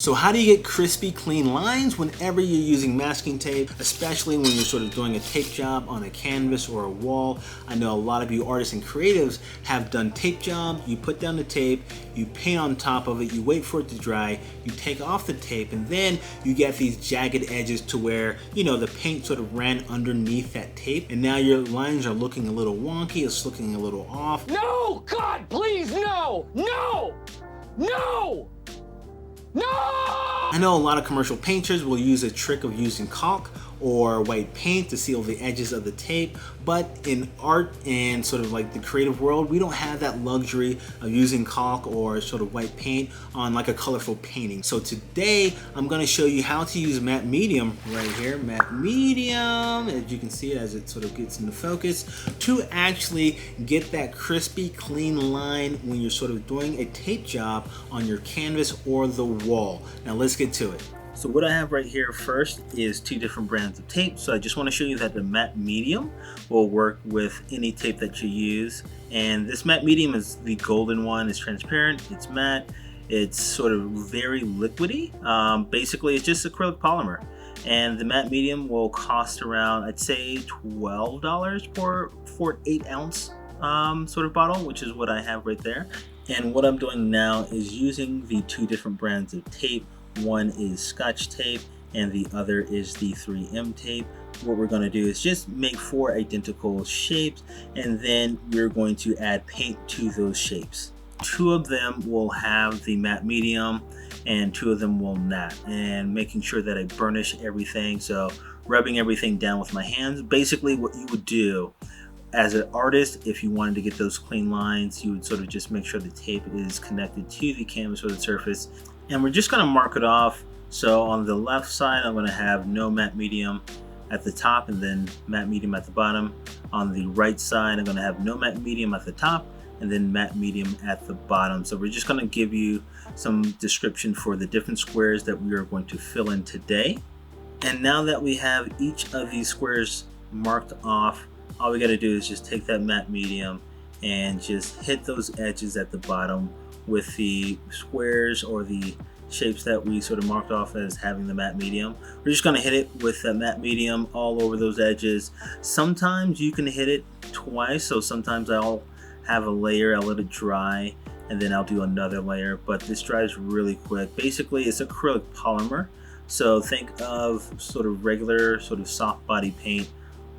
So how do you get crispy, clean lines whenever you're using masking tape, especially when you're sort of doing a tape job on a canvas or a wall? I know a lot of you artists and creatives have done tape jobs. You put down the tape, you paint on top of it, you wait for it to dry, you take off the tape, and then you get these jagged edges to where, you know, the paint sort of ran underneath that tape, and now your lines are looking a little wonky, it's looking a little off. No! God, please, no! No! No! No! I know a lot of commercial painters will use a trick of using caulk or white paint to seal the edges of the tape, but in art and sort of like the creative world, we don't have that luxury of using caulk or sort of white paint on like a colorful painting. So today I'm going to show you how to use matte medium right here, matte medium, as you can see it as it sort of gets into focus, to actually get that crispy, clean line when you're sort of doing a tape job on your canvas or the wall. Now let's get to it. So what I have right here first is two different brands of tape. So I just want to show you that the matte medium will work with any tape that you use. And this matte medium is the golden one. It's transparent, it's matte, it's sort of very liquidy. Basically, it's just acrylic polymer. And the matte medium will cost around, I'd say $12 for an 8 ounce sort of bottle, which is what I have right there. And what I'm doing now is using the two different brands of tape. One is Scotch tape and the other is the 3M tape. What we're going to do is just make 4 identical shapes, and then we're going to add paint to those shapes. 2 of them will have the matte medium and 2 of them will not, and making sure that I burnish everything, so rubbing everything down with my hands. Basically what you would do as an artist, if you wanted to get those clean lines, you would sort of just make sure the tape is connected to the canvas or the surface. And we're just going to mark it off. So on the left side, I'm going to have no matte medium at the top and then matte medium at the bottom. On the right side, I'm going to have no matte medium at the top and then matte medium at the bottom. So we're just going to give you some description for the different squares that we are going to fill in today. And now that we have each of these squares marked off, all we got to do is just take that matte medium and just hit those edges at the bottom with the squares or the shapes that we sort of marked off as having the matte medium. We're just going to hit it with the matte medium all over those edges. Sometimes you can hit it twice, so sometimes I'll have a layer, I'll let it dry, and then I'll do another layer, but this dries really quick. Basically, it's acrylic polymer, so think of sort of regular sort of soft body paint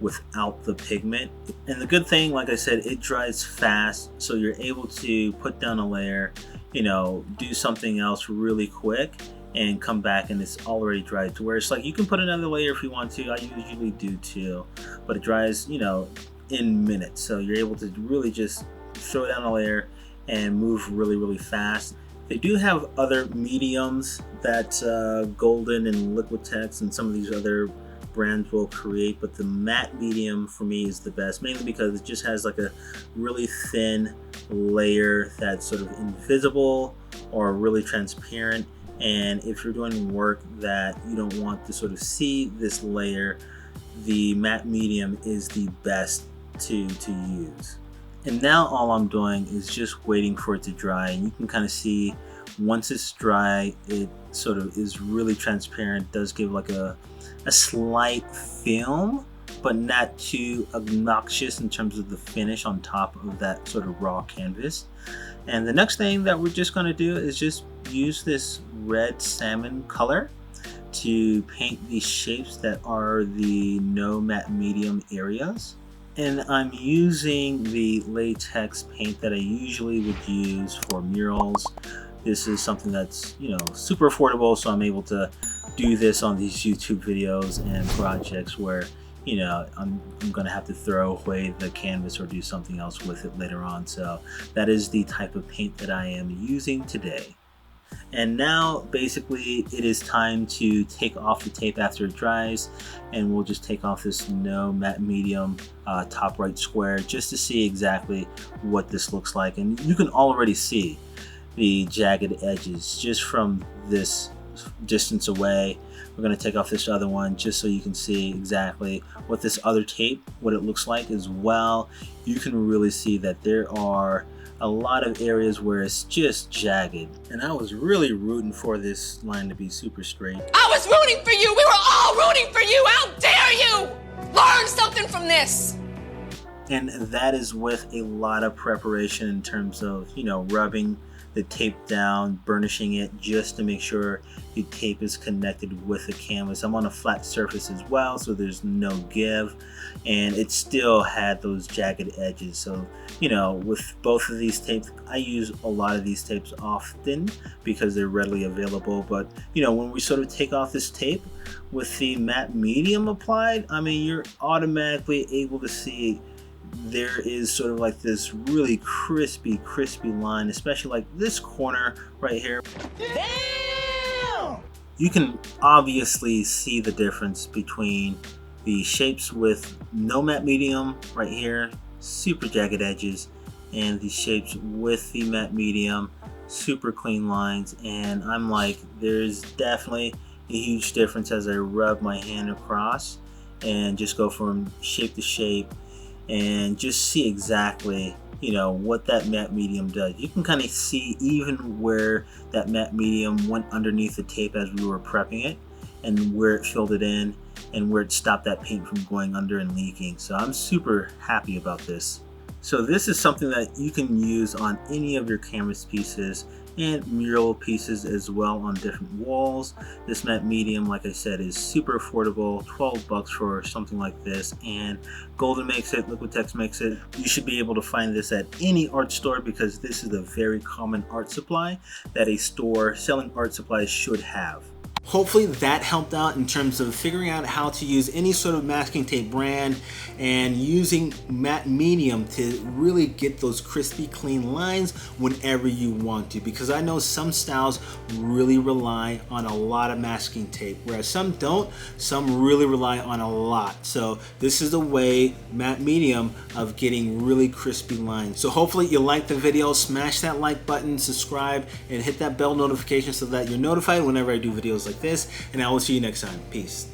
without the pigment. And the good thing, like I said, it dries fast, so you're able to put down a layer, you know, do something else really quick and come back and it's already dried, to where it's like you can put another layer if you want to. I usually do too, but it dries, you know, in minutes, so you're able to really just throw down a layer and move really fast. They do have other mediums that Golden and Liquitex and some of these other brands will create, but the matte medium for me is the best, mainly because it just has like a really thin layer that's sort of invisible or really transparent. And if you're doing work that you don't want to sort of see this layer, the matte medium is the best to use. And now all I'm doing is just waiting for it to dry, and you can kind of see once it's dry, it sort of is really transparent, does give like a slight film, but not too obnoxious in terms of the finish on top of that sort of raw canvas. And the next thing that we're just going to do is just use this red salmon color to paint these shapes that are the no matte medium areas. And I'm using the latex paint that I usually would use for murals. This is something that's, you know, super affordable, so I'm able to do this on these YouTube videos and projects where, you know, I'm gonna have to throw away the canvas or do something else with it later on. So that is the type of paint that I am using today. And now basically it is time to take off the tape after it dries, and we'll just take off this no matte medium top right square just to see exactly what this looks like. And you can already see the jagged edges just from this distance away. We're going to take off this other one just so you can see exactly what this other tape, what it looks like as well. You can really see that there are a lot of areas where it's just jagged. And I was really rooting for this line to be super straight. I was rooting for you. We were all rooting for you. How dare you? Learn something from this. And that is with a lot of preparation in terms of, you know, rubbing the tape down, burnishing it just to make sure the tape is connected with the canvas. I'm on a flat surface as well, so there's no give, and it still had those jagged edges. So, you know, with both of these tapes, I use a lot of these tapes often because they're readily available. But, you know, when we sort of take off this tape with the matte medium applied, I mean, you're automatically able to see there is sort of like this really crispy line, especially like this corner right here. Damn! You can obviously see the difference between the shapes with no matte medium right here, super jagged edges, and the shapes with the matte medium, super clean lines. And I'm like, there's definitely a huge difference as I rub my hand across and just go from shape to shape and just see exactly, you know, what that matte medium does. You can kind of see even where that matte medium went underneath the tape as we were prepping it, and where it filled it in, and where it stopped that paint from going under and leaking. So I'm super happy about this. So this is something that you can use on any of your canvas pieces and mural pieces as well on different walls. This matte medium, like I said, is super affordable, 12 bucks for something like this, and Golden makes it, Liquitex makes it. You should be able to find this at any art store because this is a very common art supply that a store selling art supplies should have. Hopefully that helped out in terms of figuring out how to use any sort of masking tape brand and using matte medium to really get those crispy clean lines whenever you want to, because I know some styles really rely on a lot of masking tape, whereas some don't. Some really rely on a lot. So this is a way, matte medium, of getting really crispy lines. So hopefully you liked the video. Smash that like button, subscribe, and hit that bell notification so that you're notified whenever I do videos like this, and I will see you next time. Peace.